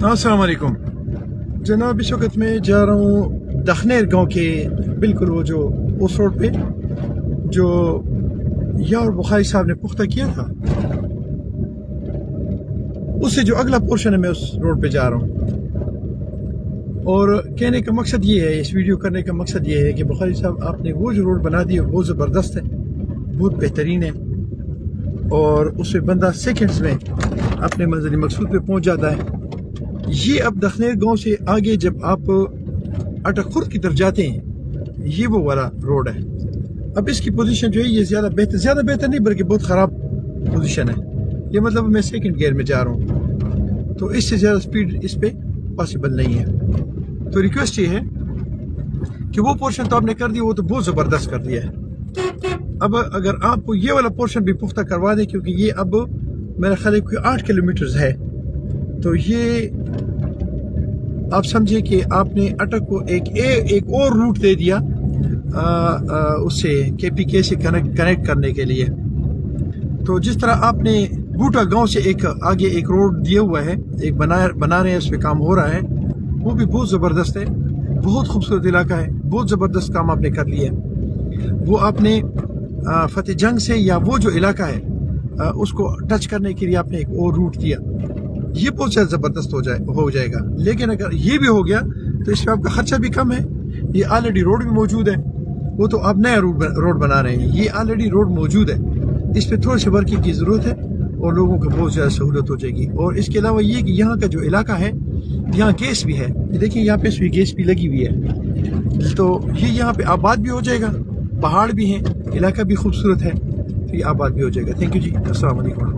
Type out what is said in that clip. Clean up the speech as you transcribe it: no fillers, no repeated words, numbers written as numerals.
السلام علیکم جناب، اس وقت میں جا رہا ہوں دخنیر گاؤں کے بالکل وہ جو اس روڈ پہ جو یار بخاری صاحب نے پختہ کیا تھا، اس سے جو اگلا پورشن ہے میں اس روڈ پہ جا رہا ہوں. اور کہنے کا مقصد یہ ہے، اس ویڈیو کرنے کا مقصد یہ ہے کہ بخاری صاحب آپ نے وہ جو روڈ بنا دی ہے بہت زبردست ہے، بہت بہترین ہے، اور اس پہ بندہ سیکنڈز میں اپنے منزل مقصود پہ پہنچ جاتا ہے. یہ اب دخنیر گاؤں سے آگے جب آپ اٹک خرد کی طرف جاتے ہیں، یہ وہ والا روڈ ہے. اب اس کی پوزیشن جو ہے یہ زیادہ بہتر نہیں بلکہ بہت خراب پوزیشن ہے. یہ مطلب میں سیکنڈ گیئر میں جا رہا ہوں، تو اس سے زیادہ سپیڈ اس پہ پاسبل نہیں ہے. تو ریکویسٹ یہ ہے کہ وہ پورشن تو آپ نے کر دیا، وہ تو بہت زبردست کر دیا ہے. اب اگر آپ کو یہ والا پورشن بھی پختہ کروا دیں، کیونکہ یہ اب میرا خیال ہے کوئی 8 کلومیٹرز ہے، تو یہ آپ سمجھیں کہ آپ نے اٹک کو ایک اور روٹ دے دیا اس سے KPK سے کنیکٹ کرنے کے لیے. تو جس طرح آپ نے بوٹا گاؤں سے آگے ایک روڈ دیا ہوا ہے، ایک بنا رہے ہیں، اس پہ کام ہو رہا ہے، وہ بھی بہت زبردست ہے، بہت خوبصورت علاقہ ہے، بہت زبردست کام آپ نے کر لیا ہے. وہ آپ نے فتح جنگ سے یا وہ جو علاقہ ہے اس کو ٹچ کرنے کے لیے آپ نے ایک اور روٹ دیا، یہ بہت زیادہ زبردست ہو جائے گا. لیکن اگر یہ بھی ہو گیا تو اس پہ آپ کا خرچہ بھی کم ہے. یہ آلریڈی روڈ بھی موجود ہے، وہ تو آپ نیا روڈ بنا رہے ہیں، یہ آلریڈی روڈ موجود ہے. اس پہ تھوڑی سی ورکنگ کی ضرورت ہے اور لوگوں کو بہت زیادہ سہولت ہو جائے گی. اور اس کے علاوہ یہ کہ یہاں کا جو علاقہ ہے یہاں گیس بھی ہے، دیکھیں یہاں پہ اس بھی گیس بھی لگی ہوئی ہے، تو یہ یہاں پہ آباد بھی ہو جائے گا، پہاڑ بھی ہیں، علاقہ بھی خوبصورت ہے، تو یہ آباد بھی ہو جائے گا. تھینک یو جی، السلام علیکم.